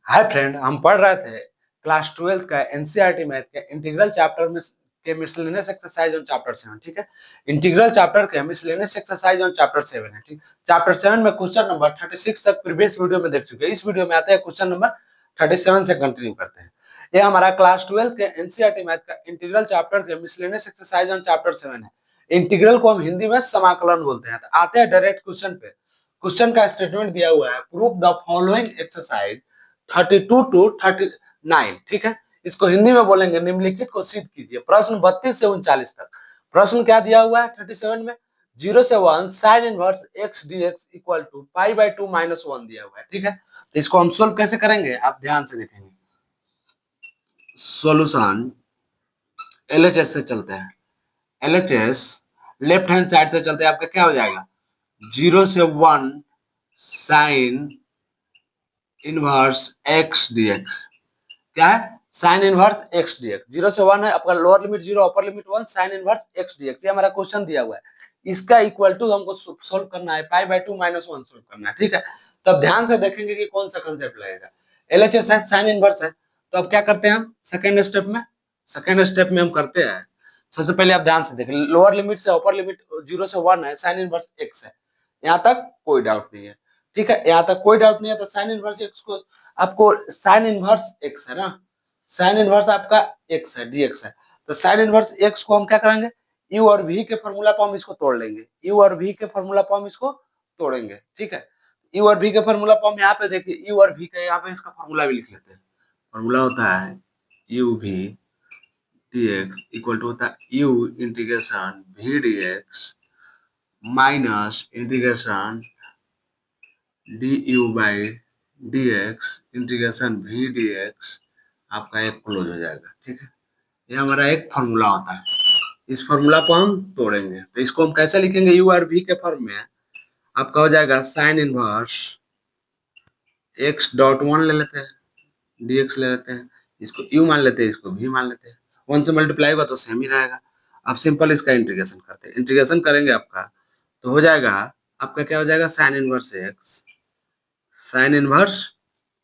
Hi friend, हम पढ़ रहे थे क्लास 12 का एनसीईआरटी मैथ के इंटीग्रल चैप्टर में के मिसलेनियस एक्सरसाइज ऑन चैप्टर 7। ठीक है, इंटीग्रल चैप्टर के मिसलेनियस एक्सरसाइज ऑन चैप्टर 7 है। ठीक, चैप्टर 7 में क्वेश्चन नंबर 36 तक प्रीवियस वीडियो में देख चुके हैं। इस वीडियो में आते हैं क्वेश्चन नंबर 37 से कंटिन्यू करते हैं। ये हमारा क्लास 12 के एनसीईआरटी मैथ का इंटीग्रल चैप्टर के मिसलेनियस एक्सरसाइज ऑन चैप्टर 7 है। इंटीग्रल को हम हिंदी में समाकलन बोलते हैं। तो आते हैं डायरेक्ट क्वेश्चन पे। क्वेश्चन का स्टेटमेंट दिया हुआ है, prove the following exercise 32 to 39। ठीक है, इसको हिंदी में बोलेंगे निम्नलिखित को सिद्ध कीजिए। प्रश्न 32 से 39 तक। प्रश्न क्या दिया हुआ है 37 में, 0 से 1 sine inverse x dx equal to pi by 2 minus 1 दिया हुआ है। ठीक है, तो इसको हम सोल्व कैसे करेंगे आप ध्यान से देखेंगे। सॉल्यूशन एलएचएस से चलते हैं। एलएचएस लेफ्ट हैंड साइड से चलते हैं, आपका क्या हो जाएगा 0 से 1 साइन इनवर्स x dx। क्या है साइन इनवर्स x dx। 0 से 1 है, आपका लोअर लिमिट 0 अपर limit 1 sine inverse x dx। ये हमारा क्वेश्चन दिया हुआ है। इसका इक्वल टू हमको सोल्व करना है, पाई बाई 2 माइनस 1 सोल्व करना है। ठीक है, तो अब ध्यान से देखेंगे कि कौन सा कंसेप्ट लगेगा। एलएचएस है, साइन इनवर्स है, तो अब क्या करते हैं हम सेकेंड स्टेप में हम करते हैं। सबसे पहले आप ध्यान से देखें, लोअर लिमिट से अपर लिमिट 0 से 1 है, साइन इनवर्स x है। यहाँ तक कोई डाउट नहीं है। ठीक है, यहाँ तक कोई डाउट नहीं है। तो साइन इनवर्स x को आपको साइन इनवर्स x है ना, साइन इनवर्स आपका x है, dx है। तो साइन इनवर्स x को हम क्या करेंगे, u और v के फॉर्मूला पर हम इसको तोड़ लेंगे। u और v के फॉर्मूला पर हम इसको तोड़ेंगे। ठीक है, u और v के फॉर्मूला पर हम यहाँ पे देखिए u और v का यहाँ पे इसका फॉर्मूला भी लिख लेते हैं। फॉर्मूला होता है u v dx equal to होता है u integration v dx minus integration du by dx integration v dx आपका एक क्लोज हो जाएगा। ठीक है, ये हमारा एक फॉर्मूला होता है। इस फॉर्मूला को हम तोड़ेंगे, तो इसको हम कैसे लिखेंगे, u और v के फॉर्म में आपका हो जाएगा साइन इनवर्स x डॉट 1 ले लेते हैं, dx ले लेते हैं, इसको u मान लेते हैं, इसको v मान लेते हैं। 1 से मल्टीप्लाई होगा तो सेम ही रहेगा। अब सिंपल इसका इंटीग्रेशन करते हैं। इंटीग्रेशन करेंगे आपका तो हो जाएगा, आपका क्या हो जाएगा sign inverse x, sign inverse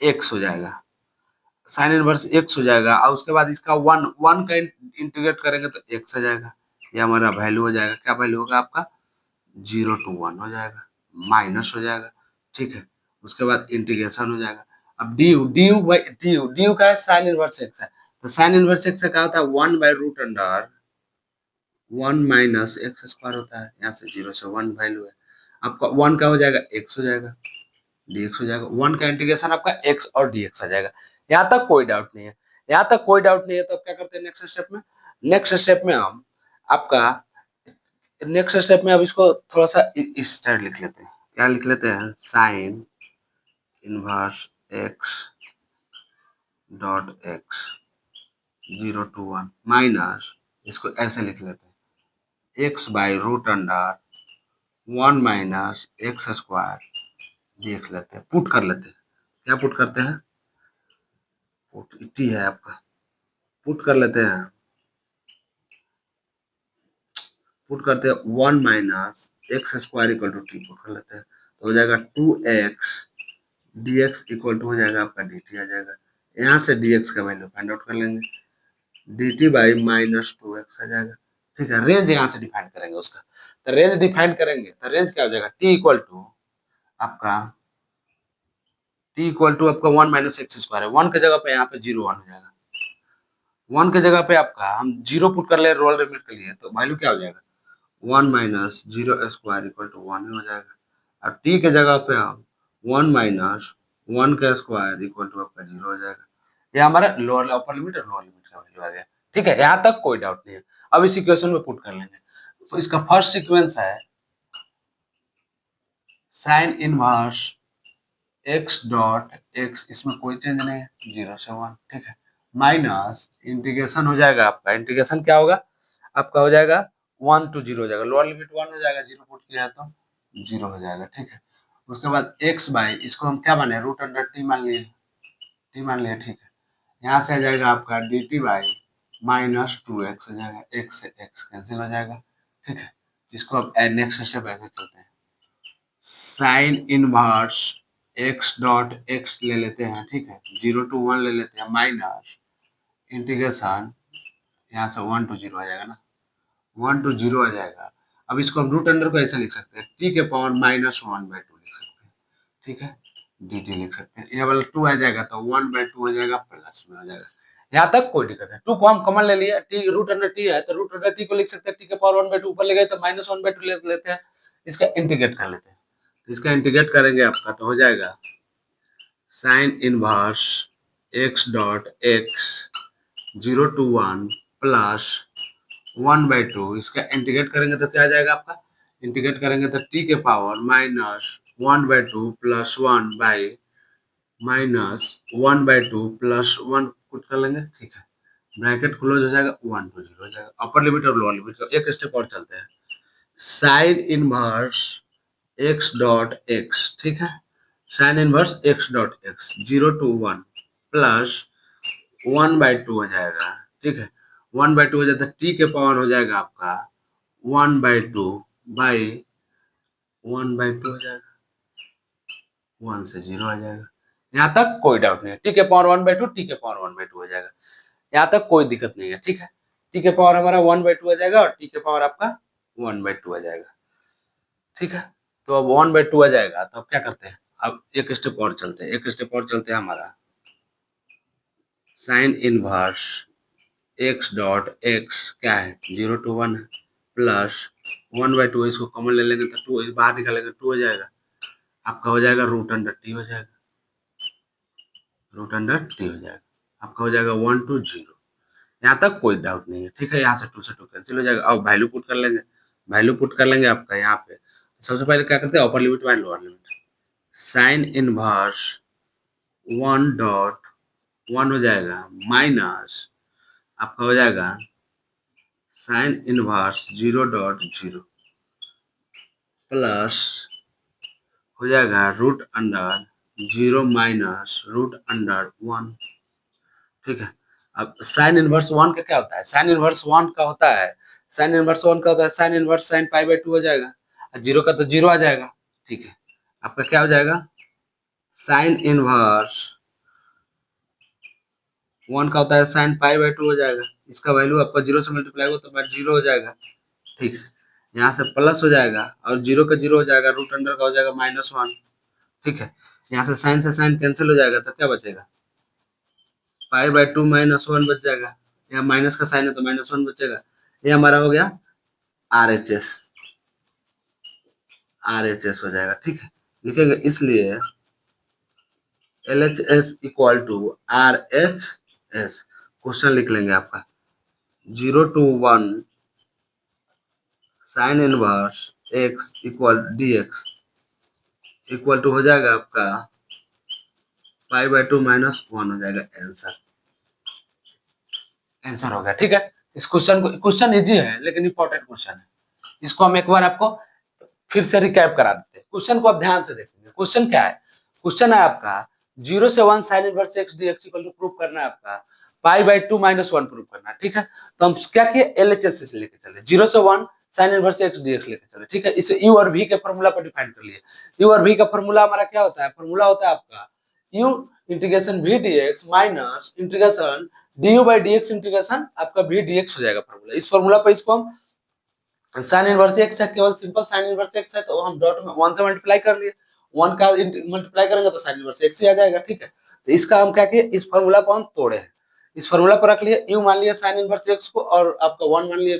x हो जाएगा, साइन इनवर्स x हो जाएगा। और उसके बाद इसका 1 का इंटीग्रेट करेंगे तो x आ जाएगा। ये हमारा वैल्यू हो जाएगा, क्या वैल्यू होगा आपका 0 to 1 हो जाएगा, माइनस हो जाएगा। ठीक है, उसके बाद इंटीग्रेशन हो जाएगा। अब du का साइन इनवर्स x है, तो साइन इनवर्स x का होता है 1 by root under 1 minus x square होता है। यहाँ से 0 से 1 वैल्यू है, आपका 1 का हो जाएगा x हो जाएगा, dx हो जाएगा। 1 का इंटीग्रेशन आपका x और dx आ जाएगा। यहाँ तक कोई डाउट नहीं है, यहाँ तक कोई डाउट नहीं है। तो अब क्या करते हैं नेक्स्ट स्टेप में हम आपका नेक्स्ट स्टेप में अब इसको थोड़ा सा इस स्टाइल लिख लेते हैं। क्या लिख लेते हैं, sine inverse x dot x 0 to 1 minus, इसको ऐसे लिख लेते हैं x by root under 1 minus x square देख लेते हैं, पुट कर लेते हैं। क्या पुट करते हैं, पुट टी है आपका, पुट कर लेते हैं, पुट करते हैं 1 minus x square equal to t, put कर लेते हैं तो हो जाएगा 2x dx इक्वल टू हो जाएगा आपका dt आ जाएगा। यहाँ से dx का वैल्यू फाइंड आउट कर लेंगे, dt बाई माइनस 2x आ जाएगा। ठीक है, रेंज यहाँ से डिफाइन करेंगे उसका। तो रेंज डिफाइन करेंगे तो रेंज क्या हो जाएगा, t इक्वल टू आपका t इक्वल टू आपका 1 माइनस एक्स स्क्वायर है। 1 के जगह पे यहाँ पे 0 1 हो जाएगा। 1 के जगह पे आपका हम 0 पुट कर ले रोल लिमिट के लिए, तो वैल्यू क्या हो जाएगा 1 माइनस 0 स्क्वायर इक्वल टू 1 हो जाएगा। अब टी के जगह पे हम 1 माइनस 1 का स्क्वायर इक्वल टू आपका 0 हो जाएगा। ये हमारा लोअर अपर लिमिट और लोअर लिमिट का वैल्यू आ गया। ठीक है, यहाँ तक कोई डाउट नहीं है। अब इस इक्वेशन में पुट कर लेंगे। तो इसका फर्स्ट सीक्वेंस है sign inverse x dot x, इसमें कोई चेंज नहीं है 0 से 1। ठीक है, माइनस इंटीग्रेशन हो जाएगा आपका, इंटीग्रेशन क्या होगा आपका हो जाएगा 1 to 0 हो जाएगा, लोअर लिमिट 1 हो जाएगा, 0 पुट किया है तो 0 हो जाएगा। ठीक है, उसके बाद x बाई, इसको हम क्या माने रूट अंडर टी मान लिए, टी मान लिए। ठीक है, यहाँ से आ जाएगा आपका D T by minus 2x हो जाएगा, x से x कैंसिल हो जाएगा। ठीक है, इसको अब नेक्स्ट स्टेप ऐसे चलते हैं, sine inverse x dot x ले लेते हैं, ठीक है, 0 to 1 ले लेते हैं, माइनस इंटीग्रेशन यहाँ से 1 to 0 आ जाएगा ना, 1 to 0 आ जाएगा। अब इसको हम रूट अंडर को ऐसा लिख सकते हैं, टी के पावर -1/2 लिख सकते हैं, ठीक है, डी टी लिख सकते हैं। ये वाला 2 आ जाएगा तो 1/2 हो जाएगा, प्लस में आ जाएगा। यहाँ तक कोई दिक्कत है। 2 को हम कॉमन ले लिया, टी रूट अंडर टी है तो रूट अंडर टी को लिख सकते हैं, टी के पावर 1/2 ऊपर ले गए तो -1/2 ले लेते हैं। इसका इंटीग्रेट कर लेते हैं, तो इसका इंटीग्रेट करेंगे आपका तो हो जाएगा sine inverse x dot x 0 to 1 plus 1/2। इसका इंटीग्रेट करेंगे तो क्या आ जाएगा आपका, इंटीग्रेट करेंगे तो टी के पावर -1/2 प्लस 1/2 प्लस 1 पुट कर लेंगे, ठीक है, ब्रैकेट क्लोज हो जाएगा, 1 to 0 हो जाएगा। अपर लिमिट और लोअर लिमिट का एक स्टेप और चलते हैं, sine inverse x dot x, ठीक है, sine inverse x dot x 0 to 1 plus 1/2 हो जाएगा, ठीक है, 1/2 हो जाता है, टी के पावर हो जाएगा आपका 1/2 बाई 1/2 हो जाएगा, 1 से 0 आ जाएगा। यहाँ तक कोई डाउट नहीं है, टी के पावर 1/2, टी के पावर 1/2 हो जाएगा, यहाँ तक कोई दिक्कत नहीं है, ठीक है। टी के पावर हमारा 1/2 आ जाएगा और टी के पावर आपका 1/2 आ जाएगा, ठीक है। तो अब 1/2 आ जाएगा तो अब क्या करते हैं, अब एक स्टेप और चलते हैं, एक स्टेप और चलते हैं, हमारा sine inverse x dot x क्या है 0 to 1 है, प्लस 1/2, इसको कॉमन ले लेंगे तो 2 बाहर निकालेंगे 2 हो जाएगा, आपका हो जाएगा रूट अंडर टी हो जाएगा, रूट अंडर टी हो जाएगा, आपका हो जाएगा 1 to 0। यहाँ तक कोई डाउट नहीं है, ठीक है। यहाँ से 2 से 2 कैंसिल हो जाएगा। अब वैल्यू पुट कर लेंगे, वैल्यू पुट कर लेंगे आपका यहाँ पे। सबसे पहले क्या करते हैं, upper limit by lower limit, sine inverse 1 dot 1 हो जाएगा माइनस आपका हो जाएगा साइन इनवर्स 0 डॉट 0 प्लस हो जाएगा root under 0 minus root under 1, ठीक है। अब साइन इनवर्स 1 का क्या होता है, साइन इनवर्स 1 का होता है, साइन इनवर्स 1 का होता है साइन इनवर्स साइन पाई/2 हो जाएगा, और 0 का तो 0 आ जाएगा, ठीक है। आपका क्या हो जाएगा, साइन इनवर्स 1 का होता है साइन पाई/2 हो जाएगा, इसका वैल्यू आपका 0 से मल्टीप्लाई होगा तो 0 हो जाएगा, ठीक है। यहाँ से प्लस हो जाएगा और 0 का 0 हो जाएगा, रूट अंडर का हो जाएगा -1, ठीक है। यहाँ से साइन कैंसिल हो जाएगा तो क्या बचेगा, पाई/2 -1 बच जाएगा, यहाँ माइनस का साइन है तो -1 बचेगा। ये हमारा हो गया RHS, RHS हो जाएगा, ठीक है, लिखेंगे इसलिए LHS equal to RHS। Question लिख लेंगे आपका 0 to 1 sine inverse x equal dx equal to हो जाएगा आपका पाई/2 -1 हो जाएगा, आंसर, आंसर हो गया, ठीक है। इस क्वेश्चन को, क्वेश्चन इजी है लेकिन इंपॉर्टेंट क्वेश्चन है, इसको हम एक बार आपको फिर से रिकैप करा देते हैं। क्वेश्चन को आप ध्यान से देखेंगे, क्वेश्चन क्या है, क्वेश्चन है आपका 0 से 1 sine inverse x dx equal to prove करना है आपका पाई/2 -1 प्रूव करना है, ठीक है। तो हम क्या किए, LHS से लेके चले, 0 से 1 साइन इनवर्स x dx लेके चले, ठीक है। इसे u और v के फार्मूला को डिफाइन कर लिए। u और v का फार्मूला हमारा क्या होता है, फार्मूला होता है आपका u integration v dx minus integration du by dx integration आपका v dx हो जाएगा फार्मूला। इस फार्मूला पर इसको हम साइन इनवर्स x है, केवल सिंपल साइन इनवर्स x है तो हम डॉट में 1 से मल्टीप्लाई कर लिए, 1 का मल्टीप्लाई करेंगे तो साइन इनवर्स x ही आ जाएगा, ठीक है। तो इसका हम क्या किए, इस फार्मूला को हम तोड़े हैं, इस फार्मूला पर रख लिए, u मान लिया साइन इनवर्स x को और आपका 1 मान लिया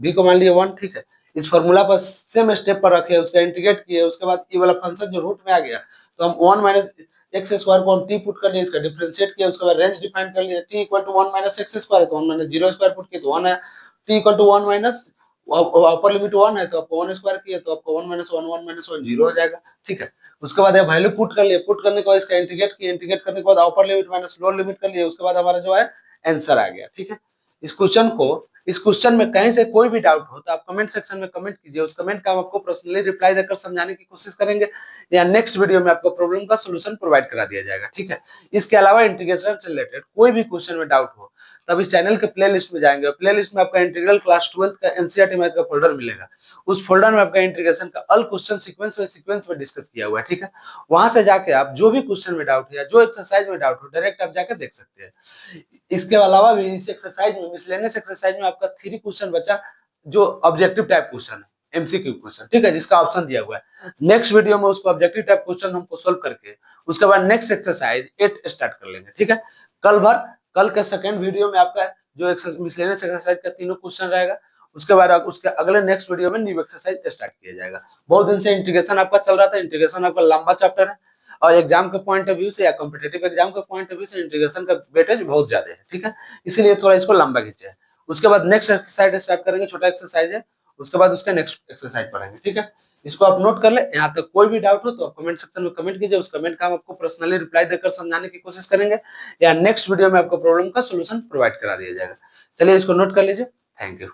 v को मान लिया 1, ठीक है। इस फार्मूला पर सेम स्टेप पर रखे, उसका इंटीग्रेट किए, उसके बाद ये वाला फंक्शन जो रूट में आ गया तो हम 1 माइनस एक्स स्क्वायर को हम t पुट कर लिए, इसका डिफरेंशिएट किया, उसके बाद रेंज डिफाइन कर लिया, t equal to 1 minus x square है तो 1 माइनस 0 स्क्वायर पुट किए तो 1 है, t equal to 1 minus upper limit 1 है तो आपको 1 स्क्वायर किया तो आपको 1 माइनस 1 1 माइनस 1 0 हो जाएगा, ठीक है। उसके बाद वैल्यू पुट कर लिए, पुट करने के बाद इसका इंटीग्रेट किया, इंटीग्रेट करने के बाद upper limit minus lower limit कर लिए, उसके बाद हमारा जो है आंसर आ गया, ठीक है। इस क्वेश्चन में कहीं से कोई भी डाउट हो तो आप कमेंट सेक्शन में कमेंट कीजिए, उस कमेंट का हम आपको पर्सनली रिप्लाई देकर समझाने की कोशिश करेंगे या नेक्स्ट वीडियो में आपको प्रॉब्लम का सॉल्यूशन प्रोवाइड करा दिया जाएगा, ठीक है। इसके अलावा इंटीग्रेशन से रिलेटेड कोई भी क्वेश्चन में डाउट हो तब इस चैनल के प्ले लिस्ट में जाएंगे, प्ले लिस्ट में आपका इंटीग्रल क्लास 12 का एनसीईआरटी मैथ का फोल्डर मिलेगा। उस फोल्डर में आपका इंटीग्रेशन का ऑल क्वेश्चन सीक्वेंस में डिस्कस किया हुआ है, ठीक है। वहां से जाके आप जो भी क्वेश्चन में डाउट है या जो एक्सरसाइज में डाउट हो डायरेक्ट आप जाकर देख सकते हैं। इसके अलावा भी इस एक्सरसाइज में मिसलेनियस एक्सरसाइज में आपका 3 क्वेश्चन बचा जो ऑब्जेक्टिव टाइप क्वेश्चन है, एमसीक्यू क्वेश्चन, ठीक है, जिसका ऑप्शन दिया हुआ है। नेक्स्ट वीडियो में उसको ऑब्जेक्टिव टाइप क्वेश्चन हमको सोल्व करके उसके बाद नेक्स्ट एक्सरसाइज 8 स्टार्ट कर लेंगे, ठीक है। कल के सेकंड वीडियो में आपका जो मिसलेनियस एक्सरसाइज का तीनों क्वेश्चन रहेगा, उसके बाद उसके अगले नेक्स्ट वीडियो में न्यू एक्सरसाइज स्टार्ट किया जाएगा। बहुत दिन से इंटीग्रेशन आपका चल रहा था, इंटीग्रेशन आपका लंबा चैप्टर है और एग्जाम के पॉइंट ऑफ व्यू से या कॉम्पिटेटिव एग्जाम के पॉइंट ऑफ व्यू से इंटीग्रेशन का वेटेज बहुत ज्यादा है, ठीक है, इसीलिए थोड़ा इसको लंबा खींचे। उसके बाद नेक्स्ट एक्सरसाइज स्टार्ट करेंगे, छोटा एक्सरसाइज है, उसके बाद उसका नेक्स्ट एक्सरसाइज पढ़ेंगे, ठीक है। इसको आप नोट कर ले। यहाँ तक कोई भी डाउट हो तो आप कमेंट सेक्शन में कमेंट कीजिए, उस कमेंट का हम आपको पर्सनली रिप्लाई देकर समझाने की कोशिश करेंगे या नेक्स्ट वीडियो में आपको प्रॉब्लम का सोल्यूशन प्रोवाइड करा दिया जाएगा। चलिए इसको नोट कर लीजिए। Thank you.